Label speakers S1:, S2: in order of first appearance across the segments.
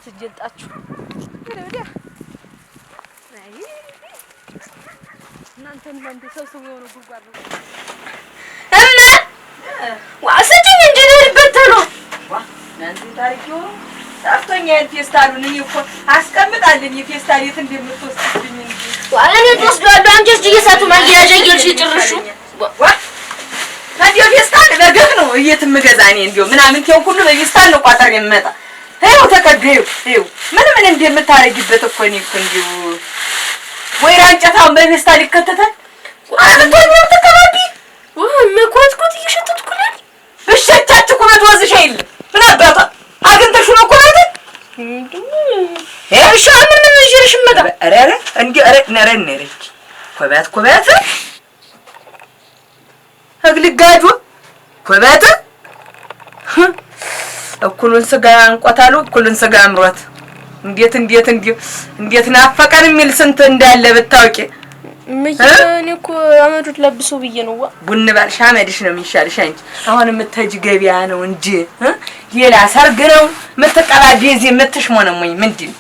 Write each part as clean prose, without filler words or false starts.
S1: ወስጄልጣችሁ ወዲያ እናንተ ሰብስቡ የሆነ ጉድጓድ ነው
S2: ዋሰጭኝ እንጂ ልበተሉ
S3: እናንተ ታሪኩ ታፍቶኛል ፌስታሉን እኔ እኮ አስቀምጣለኝ ፌስታል የት እንደምትወስድብኝ እንጂ
S2: እኔ ትወስዷለሁ አንቺስ እየሳቱ ማያያዣ እየልሽ ጭርሹ
S3: ታዲያ ፌስታል በገብ ነው እየተመገዛ እኔ እንደው ምናምን ተው ሁሉ በፌስታል ነው ቋጠር የምመጣ ይኸው ተከገዩ ይኸው ምን እንደምታረጊበት እኮ እኔ እኮ እንደው ወይራ እንጨታውን በፌስታል ይከተታል አንተን የምትከባቢ
S2: መኮትኮት እየሸተትኩልኝ
S3: እሸቻችሁ እኮ መትወዝሽ አይደል ምን አባታ አግንተሽ ነው እኮ ማለት
S2: እሺ ምን ይሽርሽ መጣ
S3: ኧረ እንዴ ኧረ ነረነረች ኮባት አግልጋጁ ኮባት እኩሉን ስጋ አንቆታሉ እኩሉን ስጋ አምሮት እንዴት ናፈቀን የሚል ስንት እንዳለ ብታውቂ
S2: እኔ እኮ አመዱት ለብሶ ብዬ ነው
S3: ቡን ባልሽ አመድሽ ነው የሚሻልሽ አንቺ አሁን የምትሄጂ ገበያ ነው እንጂ ሌላ ሰርግ ነው የምትቀባቢ እዚህ የምትሽሞነሞኝ ምንድን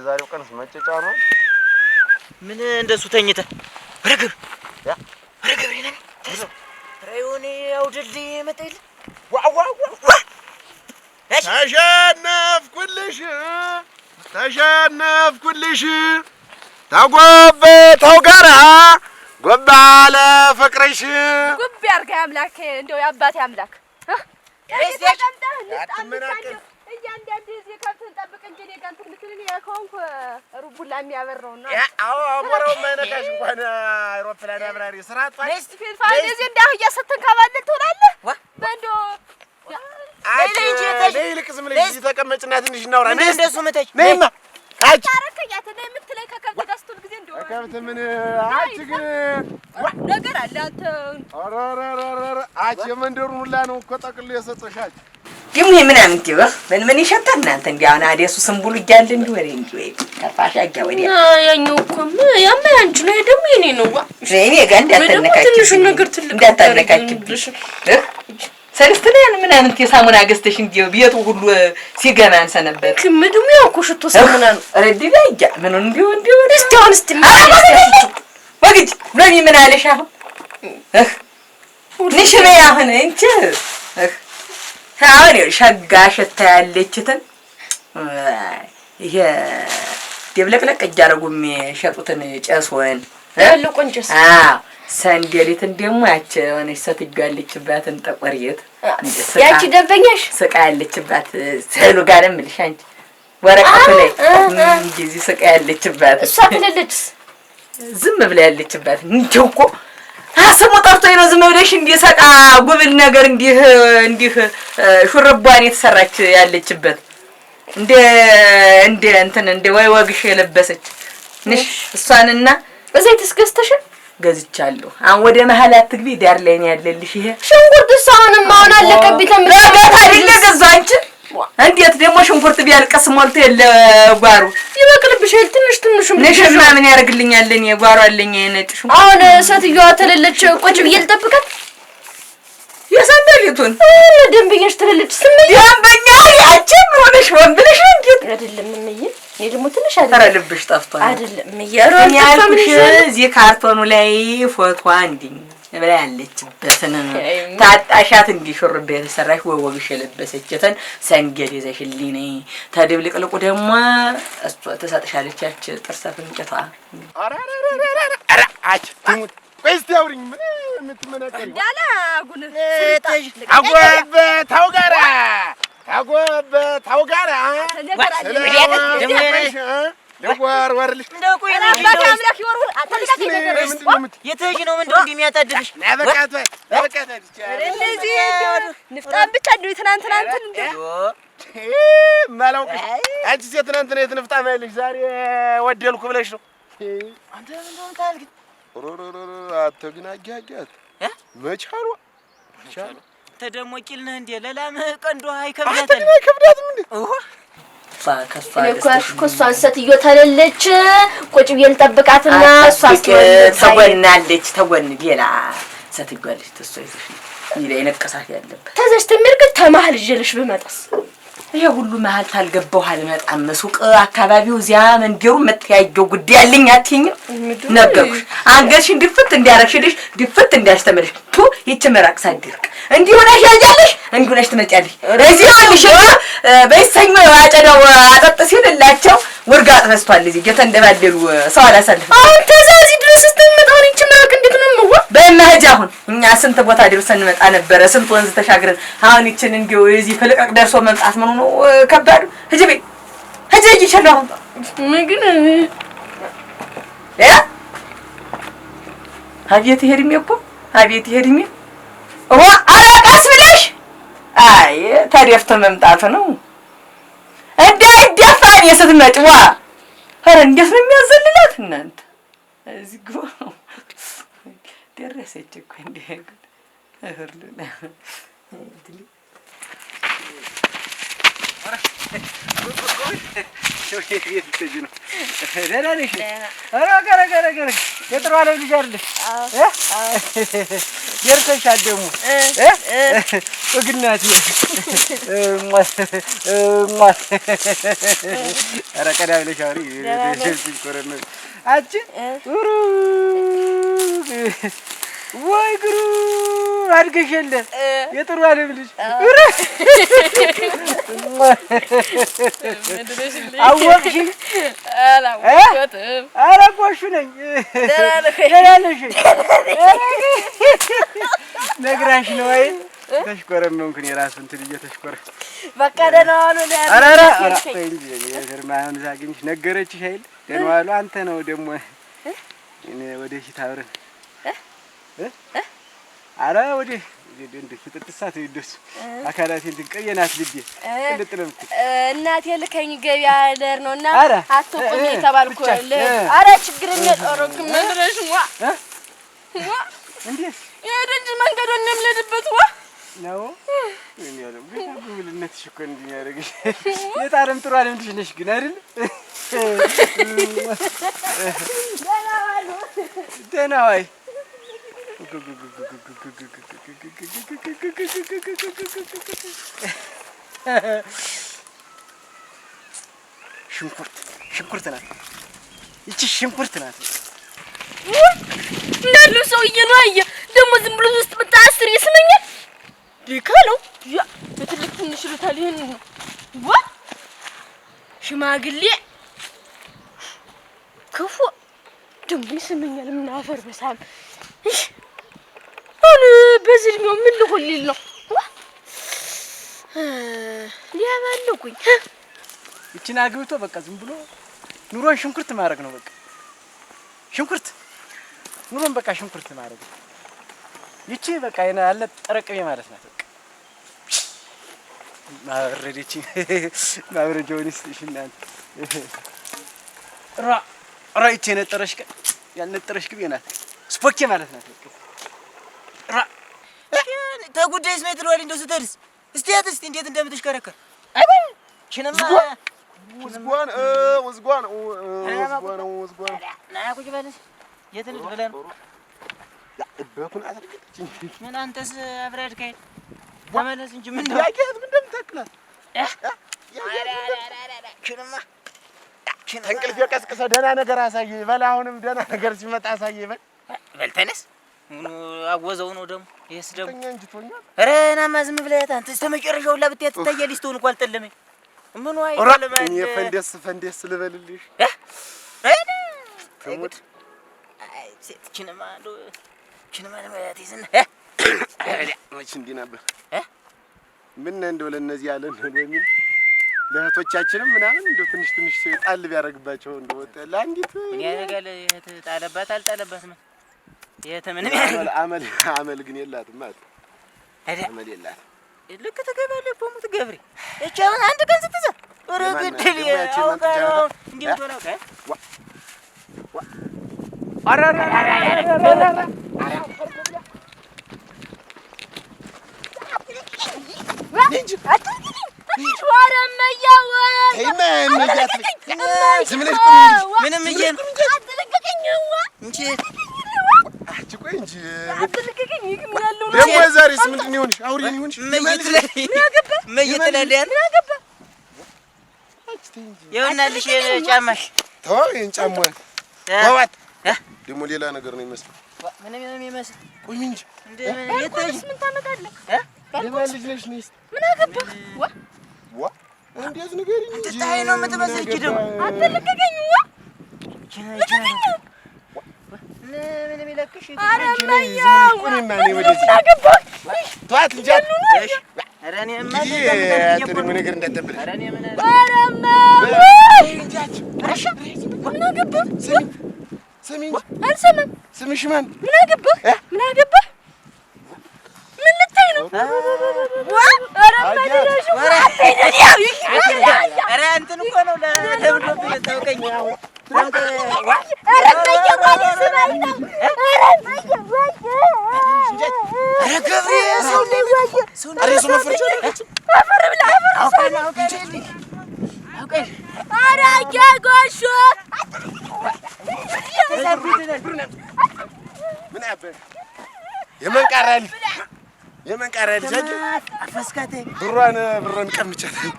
S4: ዛሬው ቀንስ መጨጫ ነው
S5: ምን እንደሱ ተኝተ ረግብ ነኝ ራዩኒ አውድል መጣይል
S4: ተሸነፍኩልሽ ተጎበተው ጋራ ጎባለ ፍቅርሽ
S1: ጉብ ያርጋ አምላክ እንደው ያባቴ አምላክ እያንዳንዱ እዚህ ከብትን ጠብቅ እንጂ እኔ ጋር እንትን ልትልኝ ያልከውንኩ ሩቡላ የሚያበረውና
S4: አዎ አሞራው ማይነካሽ እንኳን አይሮፕላን አብራሪ ስራ አጥፋ
S1: እስቲፊል ፋይል እዚህ እንዳህያ ስትንከባለል ትውላለህ በእንዶ
S4: ይልቅ ዝም ብለሽ እዚህ ተቀመጭና ትንሽ እናውራ
S5: ምን እንደሱ መተች
S4: ነይማ አጭ
S1: ታረከያት ነይ የምትለኝ ከከብት ጋር ስትውል ጊዜ እንደው
S4: ከብት ምን አጭ ግን
S1: ነገር አለ አንተ
S4: አራራራራ አጭ የመንደሩን ሁላ ነው እኮ ጠቅሎ የሰጠሻች
S3: ደግሞ ምናምን ትይው ምን ይሸታል እናንተ እንዴ አሁን አዲሱ ስምቡል ይያል እንዴ ወሬ እንዴ ከፋሽ አጋ ወዲያ
S2: ያኛው እኮ ያማ አንቺ ነው ደግሞ የኔ ነው
S3: እኔ ጋር እንዳትነካኪ
S2: ትንሽ ነገር ትልቅ
S3: እንዳትነካኪ ሰልስተን ምናምን የሳሙና ገዝተሽ እንዴው ቤቱ ሁሉ ሲገናን ሰነበት
S2: ክምዱም ያው እኮ ሽቶ ሳሙና ነው
S3: ረዲላ ይያ ምን እንዴው
S2: እስቲ አሁን እስቲ
S3: ወግጅ ለኔ ምን አለሽ አሁን ንሽሬ አሁን እንቺ አሁን ሸጋ ሸታ ያለችትን ይሄ ደብለቅለቅ እያረጉም የሸጡትን ጨስወን
S2: ያለው ቆንጆስ
S3: ሰንደሊትን ደግሞ ያቺ ሆነሽ ሰትጋለችባትን ጠቆርየት
S2: ያቺ ደበኛሽ
S3: ስቃ ያለችባት ሰሉ ጋር ምልሽ አንቺ ወረቀቱ ላይ እንጂ ስቃ ያለችባት
S2: እሷ ትለለች
S3: ዝም ብላ ያለችባት እንዴው እኮ አሰሙ ጠርቶኝ ነው ዝም ብለሽ እንዲሰቃ ጉብል ነገር እንዲህ ሹርባን የተሰራች ያለችበት እንደ ወይ ወግሽ የለበሰች ንሽ እሷንና
S2: በዘይትስ ገዝተሽ
S3: ገዝቻለሁ አሁን ወደ መሐል አትግቢ ዳር ላይ ነው ያለልሽ ይሄ
S2: ሽንኩርት ሳውንም አሁን አለቀብኝ
S3: ተምረጋታ ይለገዛ አንቺ እንዴት ደግሞ ሽንኩርት ቢያልቀስ ሞልቶ የለ ጓሩ
S2: ይበቅልብሻል ትንሽም
S3: ነሽማ ምን ያርግልኛል እኔ ጓሩ አለኝ ነጭሽ
S2: አሁን ሰትየዋ ተለለች ቁጭ ብዬ ልጠብቃት
S3: የሰንደሊቱን
S2: ደንበኛሽ ተለለች ስምኝ
S3: ደንበኛ ያቺ ምን ሆነሽ ወንብለሽ እንዴት
S2: አይደለም እመዬ እኔ ደግሞ ትንሽ
S3: ተረልብሽ ጠፍቷል
S2: አይደለም እያሮ
S3: ያልኩሽ እዚህ ካርቶኑ ላይ ፎቶ አንዲኝ ብላ ያለችበትን ታጣሻት እንዲሽርብ የተሰራሽ ወወግሽ የለበሰችትን ሰንገድ ይዘሽልኝ ነይ ተድብልቅልቁ ደግሞ እሷ ተሰጥሻለች ያቺ ጥርሰ ፍንጭቷ
S4: አራ አጭ ትሙት ወይስ ያውሪኝ ምን የምትመነቀሪ
S1: ያላ ጉን
S4: አጎበታው ጋራ ወርልሽ
S5: እንደው ቆይ ነው
S1: አምላክ ይወርውል አታልቃቂ ነገር
S5: የተጂ ነው ምንድነው እንደሚያጣድብሽ
S4: ናበቃት
S1: እንደዚህ ንፍጣን ብቻ እንደው ትናንት እንደው
S4: ማላውቅሽ አንቺ ሴት ትናንትና የትንፍጣ ማይልሽ ዛሬ ወደልኩ ብለሽ ነው
S5: አንተ ምንድነው ታልክ
S4: አትግና አጋጋት መቻሉ
S5: ተደሞ ቂል ነህ እንዴ ለላም ቀንዶ አይከብዳትም
S4: አይከብዳትም እንዴ
S2: እሷን ሴትዮ ተለለች ቁጭ ብዬ ልጠብቃትና እሷስ
S3: ተጎናለች ተጎን ሌላ ሴትዮ አለች ተሷ ይዘሽ ይሄ ነቀሳት ያለበት
S2: ተዘሽ ተምርክ ተማህል ይጀልሽ በመጣስ
S3: ይሄ ሁሉ መሀል ታልገባው አልመጣም። ሱቅ አካባቢው እዚያ መንገሩ መተያየው ጉዳይ ያለኝ አትይኝም ነገርኩሽ። አንገትሽን ድፍት እንዲያረግሽልሽ ድፍት እንዲያስተምርሽ ቱ ይቺ መራቅ ሳይድርቅ እንዲሁ ነሽ ያያለሽ እንዲሁ ነሽ ትመጫለሽ። እዚህ ልሽ በይሰኝ አጨዳው አጠጥ ሲልላቸው ወርጋጥ በስቷል። እዚህ እየተንደባደሉ ሰው አላሳልፍ። አሁን ተዛዚህ ድረስ ስትመጣው ይቺ መራቅ እንዴት ነው ነው በእናትህ አሁን እኛ ስንት ቦታ ድረሰን እንመጣ ነበረ፣ ስንት ወንዝ ተሻግረን። አሁን ይችን እንዲሁ እዚህ ፍልቀቅ ደርሶ መምጣት ምን ነው ከባዱ። ህጅቤ ህጅ ይችላል ምን ግን አቤት ይሄድሜ እኮ አቤት ይሄድሜ አራቃስ ብለሽ አይ ታዲያፍተ መምጣት ነው እንዳይደፋን የስትመጭ ዋ ኧረ እንዴት ነው የሚያዘልላት እናንተ እዚህ ግባ ደረሰች እኮ እንዴ እህርሉና እንዴ ሾኬት ይተጂ ነው ደህና ነሽ? ኧረ ገረ የጥሩ አለ ልጅ አይደል? ደርሰሻል ደግሞ ወግናት ኧረ ቀዳ ብለሽ አውሪ ኮረነ አቺ ወይ ግሩ አድገሽለ የጥሩ አለም ልጅ አወቅሽ አላቆሹ ነኝ ደራለሽ ነግራሽ ነው ወይ ተሽኮረም ነው እንኩን የራስ እንትን እየተሽኮረ
S1: በቃ ደህና ዋሉ
S3: አራራ እንጂ የግርማን ዛግኝሽ ነገረችሽ አይደል ደህና ዋሉ አንተ ነው ደግሞ እኔ ወደፊት አብረን አረ ወዴ እንዴ ፍጥጥሳት ይደስ አካላቴን ትቀየናት ልቤ እንድጥለም
S1: እናቴ ልከኝ ገቢያ ለር ነውና አትቆም የተባልኩ አረ ችግር የሚያጠረክ መንድረሽ ዋ
S3: እንዴ
S1: የደንጅ መንገዶን ነምለድበት ዋ
S3: ነው እኔ ያለው ጉብልነትሽ እኮ እንዲያረግሽ የታረም ጥሩ አለምትሽ ነሽ ግን አይደል ደህና ዋይ ሽንኩርት ናት ይቺ ሽንኩርት ናት
S2: እንዳሉ ሰውዬ ነው አየ ደግሞ ዝም ብሎ ውስጥ በታስር ይስመኛል ዲካለው ያ በትልቅ ትንሽ ልታል ይሄን ነው ዋ ሽማግሌ ክፉ ደግሞ ይስመኛል ምን አፈር በሳም አለ በዝልሚው ምን ልሆንልኝ ነው ሊያባልኩኝ
S3: እቺን አግብቶ በቃ ዝም ብሎ ኑሮን ሽንኩርት ማድረግ ነው በቃ ሽንኩርት ኑሮን በቃ ሽንኩርት ማድረግ ይቺ በቃ ያለ ጠረቅቤ ማለት ነው በቃ ማብረዲቺ ማብረጆንስ ይሽናል ራ ይቺ ነጠረሽ ያልነጠረሽ ግብ ናት ስፖኬ ማለት ነው በቃ
S5: ተጉዳይስ ነው ትሏል እንደው ስትደርስ እስቲ እንዴት እንደምትሽከረከር አይበል ሽነማ
S4: ወዝጓን
S5: ና ቁጭ በልስ የትን ብለን
S4: በኩን አድርገች
S5: ምን አንተስ አብራድ ካይ ተመለስ እንጂ ምን ነው
S4: ያያት ምን እንደምታክላት
S5: ሽነማ
S4: እንቅልፍ የቀስቀሰ ደህና ነገር አሳየ ይበል አሁንም ደህና ነገር ሲመጣ አሳየ ይበል
S5: በልተነስ ምን አወዘው ነው ደግሞ ይሄስ ደግሞ
S4: ተኛ እንጂ ቶኛል
S5: ኧረ ናማ ዝም ብለህ አንተ ተመጨረሻው ለብትያት ትታያለሽ ትሆን እንኳን አልጠለመኝ ምን ዋይ ለማን
S4: እኔ ፈንደስ ልበልልሽ
S5: ተሙት አይ ሴትችንማ እንደው ችንማ ለማለት ይዘን
S4: እቺ እንዲህ ነበር ምን እንደው ለነዚህ ያለ ነው በሚል ለእህቶቻችንም ምናምን እንደው ትንሽ ጣል ቢያረግባቸው እንደው ለአንዲት
S5: ምን ያደርጋል ጣለባት አልጣለባት ምን የተምንም
S4: አመል ግን የላትም ማለት አመል የላትም
S5: ልክ ተገባለህ በሙት ገብሬ እቻውን አንድ ቀን ስትዘ ወረግድል ያውቃው እንዲምቶና ከ
S3: አራራ
S5: ምንም እየን እንጂ
S4: ቆይ እንጂ ደግሞ ዛሬስ ምንድን ነው ይሆንሽ? አውሪኝ ይሆንሽ
S5: መይት ላይ ያገባ ይኸውልሽ ጫማሽ
S4: ተው ይሄን ጫማው ተዋት ደግሞ ሌላ ነገር ነው ይመስል
S5: ምንም የሚመስል
S4: ቆይ እንጂ
S1: ምን ታመጣለህ
S4: ለማን ልጅ ነሽ ነስ
S1: ምን አገባህ
S4: ዋ እንዴት ንገሪኝ እንጂ
S5: ታይ ነው የምትመስል እቺ ደግሞ
S1: አትልቀቀኝ
S5: ምን የሚለክሽ
S1: ኧረ እማዬ
S4: ቁሚና እኔ ወደዚህ ተዋት እንጂ
S5: ኧረ እኔማ
S4: ደግሞ ነገር እንዳትጠብቅ
S5: ኧረ እኔ ምን
S1: ኧረ እማዬ ምን አገባህ
S4: ስሚ እንጂ
S1: አልሰማም
S4: ስምሽ ማን
S1: ምን አገባህ ምን አገባህ ምን ልታይ ነው ኧረ ማደረሽ
S5: ኧረ እንትን እኮ ነው ለምዶ ታውቀኝ
S1: ኧረ ማየው ስማኝ ነው
S5: ኧረ ገብሬ ሰው
S4: ኧረ ሰው መፈርቻ
S1: አፈር ብላ አፈር
S5: አውቀሽ
S1: ኧረ አጋጎሽ
S4: ምን አበል የመንቃራ ልጅ
S5: አፈስካተ
S4: ብሯን ቀምቻታለሁ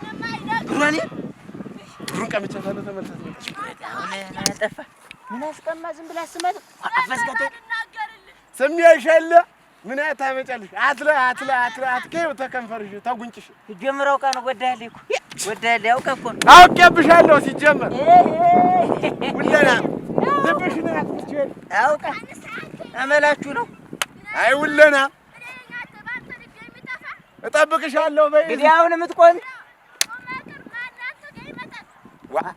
S4: ብሩን ቀምቻታለሁ ተመልሰት
S5: አሁን አጠፋ ምን አስቀማ ዝም ብላ ስማት አፈስካተ
S4: ሰሚያሻለ ምን ታመጫለሽ አትከው ተከንፈርሽ ታጉንጭሽ
S5: ጀምራው ቃ ነው ወዳለኝ እኮ ወዳለኝ አውቀ እኮ
S4: አውቄብሻለሁ ሲጀመር ውለና ልብሽ ነው አትችል
S5: አውቀ አመላችሁ ነው
S4: አይ ውለና እጠብቅሻለሁ በይ
S5: እንግዲህ አሁን የምትቆም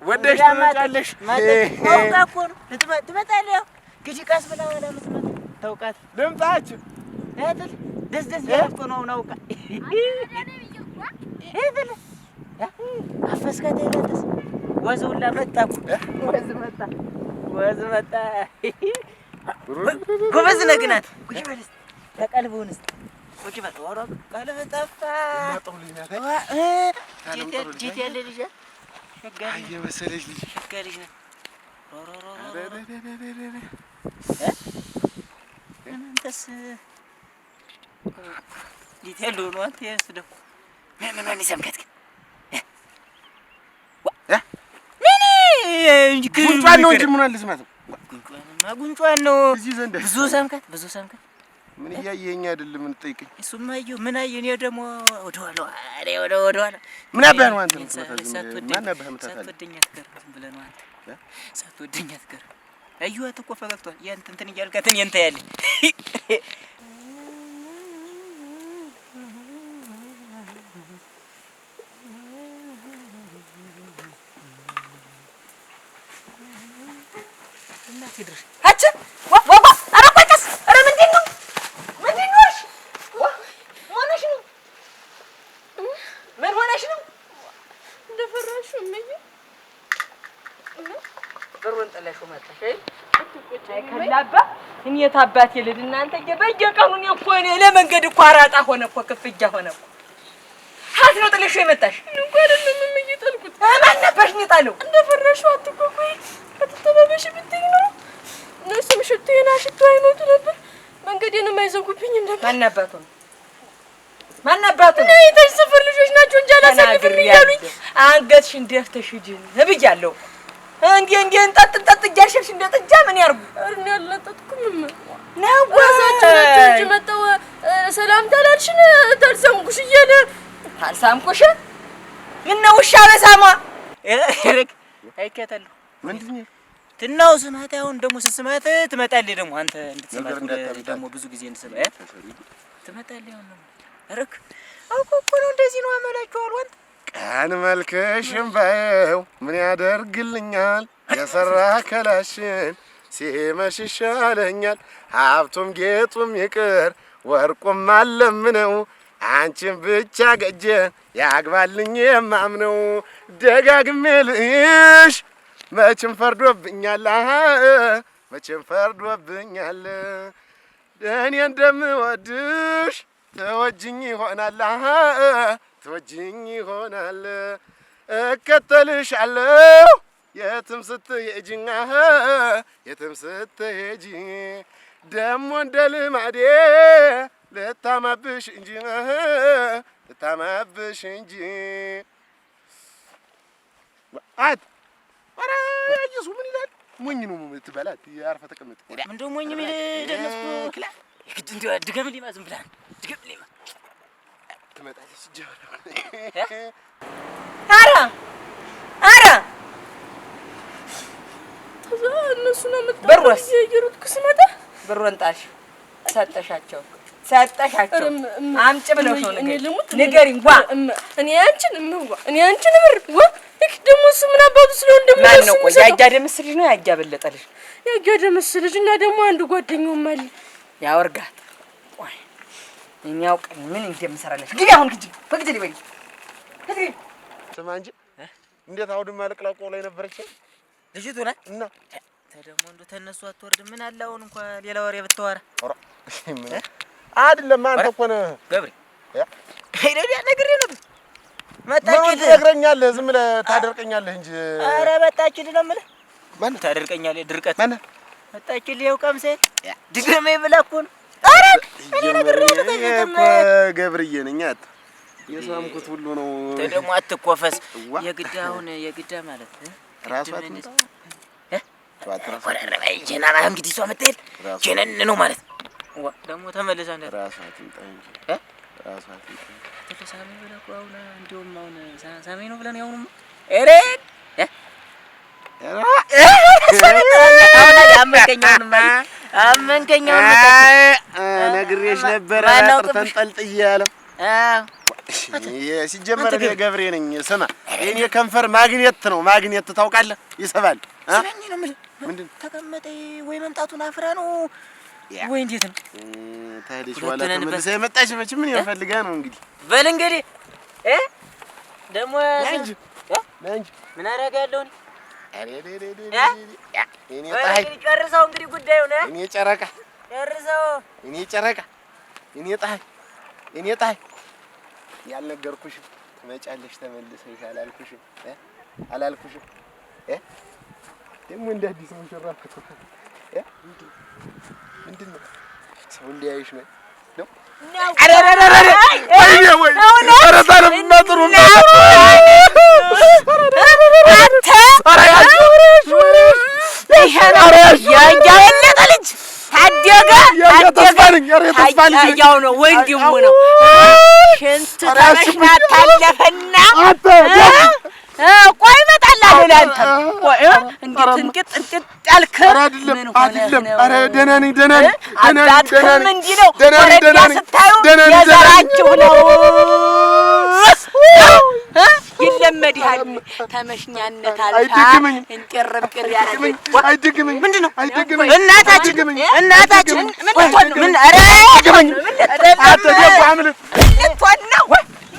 S4: ወደሽ ትመጫለሽ
S5: አውቃ እኮ ነው ትመጣለህ ያው ግጂ ቀስ ብላ ወላ ምትመጣ ታውቃት
S4: ልምጣችሁ
S5: አይደል ደስ ያልኩ ነው አውቃ አይደል አፈስካተ ይላልስ ወዙላ መጣኩ ወዝ መጣ ጎበዝ ነግናት ቁጭ በልስ ተቀልቡንስ ቁጭ በል ወራ ቀልብ ጠፋ ጂት ያለ ልጅ
S4: አየ መሰለሽ ልጅ
S5: ሸጋሪ ነው አንተስ ጂት ያለ ነው አንተ ያስ ደግሞ ምን ይሰምከት
S4: ጉንጯን ነው እንጂ ምን አለ ስማት
S5: ጉንጯን ነው
S4: እዚህ ዘንድ
S5: ብዙ ሰምከት
S4: ምን እያየኸኝ አይደለም ምን ጠይቀኝ
S5: እሱማ አየሁ ምን አየሁ እኔ ደግሞ ወደኋላ
S4: ምን አባህ ነው አንተ ማን አባህ
S5: ሳትወደኝ አትቀርም ብለህ ነው አንተ ሳትወደኝ አትቀርም አየኋት እኮ ፈገግቷል ያንተ እንትን እያልካት እኔ እንትን ያለ
S3: ይድርሽ አቸ ወባ አረቆቀስ አረ ምንድን ነው ምን ሆነሽ ነው
S1: እንደፈራሹ ምን
S3: ብሩን ጥለሽው መጣሽ አይ ከላባ እኔ ታባቴ ልድ እናንተ በየቀኑ ነው እኮ እኔ ለመንገድ እኮ አራጣ ሆነ እኮ ክፍያ ሆነ እኮ ሀት ነው ጥለሽው የመጣሽ
S1: እንኳን አይደለም ምን ይጠልኩት
S3: ማን ነበርሽ ነው የጣለው
S1: እንደፈራሹ አትቆቆይ ከተተባበሽ ብትይ ነው እነሱም ሽቶዬን አሽተው አይመጡ ነበር መንገዴንም አይዘጉብኝም ነበር
S3: ማን ነበር
S1: እኔ የታች ሰፈር ልጆች ናቸው እንጂ አላሳልፍም እያሉኝ
S3: አንገትሽን ደፍተሽ ሂጂ ብያለሁ እንዴ እንጠጥ እያልሽሽ እንደ ጥጃ ምን ያርጉ
S1: እኔ አልለጠጥኩም
S3: ነው
S1: ዋሳቸው ናቸው እንጂ መጣው ሰላም ታላልሽን ታልሰምኩሽ እያለ
S3: ታልሳምኩሽ ምን ነው ውሻ በሳማ
S5: እረክ አይከታለሁ
S4: ምንድን ነው
S5: ትናው ስማት አሁን ደግሞ ስትስማት ትመጣለህ ደግሞ አንተ እንድትስማት ደግሞ ብዙ ጊዜ እንድትስማት ትመጣለህ አሁን ነው እረክ አውቆ እኮ ነው እንደዚህ ነው አመላችሁ አልወንት
S4: ቀን መልክሽም ባየው ምን ያደርግልኛል የሰራ ከላሽን ሲመሽ ይሻለኛል ሀብቱም ጌጡም ይቅር ወርቁም አለምነው አንቺን ብቻ ገጀ ያግባልኝ የማምነው ደጋግሜ ልሽ መቼም ፈርዶብኛል እኔ እንደምወድሽ ተወጅኝ ይሆናል እከተልሻለሁ የትም ስትሄጂ ደሞ እንደ ልማዴ ልታማብሽ እንጂ አት ኧረ ኢየሱስ ምን ይላል? ሞኝ ነው የምትበላት። አርፈህ ተቀመጥ።
S5: ምንድነው ሞኝ የሚል ደነስኩ ክላ ይግድ እንዲሁ ድገምልኝ ዝም ብለህ ድገምልኝ
S4: ትመጣለች ጀበራ
S5: ኧረ
S1: ከዛ እነሱ ነው
S5: በርወስ
S1: የየሩት ስመጣ
S3: ብሩን ጣልሽ ሰጠሻቸው አምጪ ብለው ነው ንገሪኝ። ዋ
S1: እኔ አንቺን ምር ዋ እክ ደሞ እሱ ምን አባቱ ስለሆነ ደሞ
S3: ማን ነው? ቆይ ያጃ ደምስልሽ ነው ያጃ በለጠልሽ?
S1: ያጃ ደምስልሽ እና ደሞ አንዱ ጓደኛውም አለ
S3: ያወርጋት። ቆይ እኛው ቀን ምን እንደምሰራለሽ ግዲ አሁን ግዲ በግዲ በይ ግዲ
S4: ስማ እንጂ እንዴት አውድማ ለቅላቆ ላይ ነበረች
S5: ልጅቱ ላይ እና ተደሞ እንዶ ተነሱ አትወርድ ምን አለ አሁን እንኳን ሌላ ወሬ ብትወራ
S4: ምን አይደለም አንተ እኮ ነህ
S5: ገብሬ ሄደህ ነግሬ ነበር
S4: መጣች ትነግረኛለህ ዝም ብለህ ታደርቀኛለህ እንጂ
S5: ኧረ መጣች ነው የምልህ ማን ታደርቀኛለህ ድርቀት ማን መጣች ይኸው ቀምሴ ድገሜ ብለህ እኮ ነው ኧረ እኔ ነግሬ
S4: እኮ ገብርዬ ነኝ አት የሳምኩት ሁሉ ነው
S5: ተደሞ አትኮፈስ የግዳ አሁን የግዳ ማለት
S4: ራሷት
S5: ጀናና እንግዲህ እሷ መጣ ጀነን ነው ማለት ደግሞ ተመለሰ እንደ
S4: ራሷት እንጂ ራሷት
S5: ተፈሳሚ ብለህ እኮ አሁን እንደውም አሁን ሳሚ ነው ብለን ያውኑ ኤሬ አመንከኛውን
S4: ነግሬሽ ነበር ተንጠልጥዬ ያለ ሲጀመር እኔ ገብሬ ነኝ። ስማ የኔ ከንፈር ማግኔት ነው። ማግኔት ታውቃለህ? ይሰባል።
S5: ስማኝ ነው የምልህ። ምንድን ተቀመጠ ወይ መምጣቱን አፍራ ነው ወይ እንዴት ነው?
S4: ታዲያ ወላ ተመልሰህ የመጣች መች ምን ይፈልጋል ነው እንግዲህ።
S5: በል እንግዲህ ደግሞ እንጂ ምን አደርጋለሁ እኔ? እኔ ፀሐይ ጨርሰው እንግዲህ ጉዳዩን
S4: እኔ ጨረቃ
S5: ጨርሰው
S4: እኔ ጨረቃ እኔ ፀሐይ ያልነገርኩሽም ትመጫለሽ ተመልሰሽ አላልኩሽም ደግሞ እንደ አዲስ ሙሽራ ምንድን ነው ሰው እንዲያይሽ ነው
S3: ያው ነው ወንድሙ ነው ሽንት ተሽናታለፈና ቆይ እመጣለሁ ለአንተ ቆይ እንዴት እንቅጥ ያልክ
S4: አይደለም ኧረ ደህና ነኝ
S3: እንዲህ ነው ወረዳ ስታዩ የዘራችሁ ነው ይለመድሃል ተመሽኛነት አልፋ እንቅርብቅር ያረገኝ
S4: አይደግመኝ
S3: ምንድን ነው
S4: አይደግመኝ
S3: እናታችን ምን ልትሆን ነው ምን ኧረ
S4: አይደግመኝ አትደግ አምል
S3: ልትሆን ነው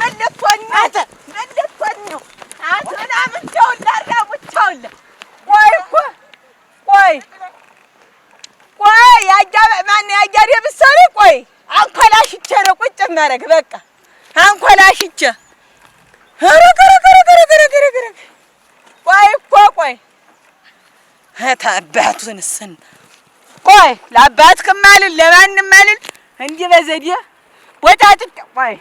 S3: ምን ልትሆን ነው አቱና ምንቸውላ ራሙቸውላ ቆይ ያጃበ ማን ያጃሪ ብሰሪ ቆይ አንኮላሽቼ ነው ቁጭ እናረግ በቃ አንኮላሽቼ ቆይ ታባቱን ስን ቆይ ለአባትክም አልል ለማንም አልል እንዲህ በዘዴ ወጣ ቆይ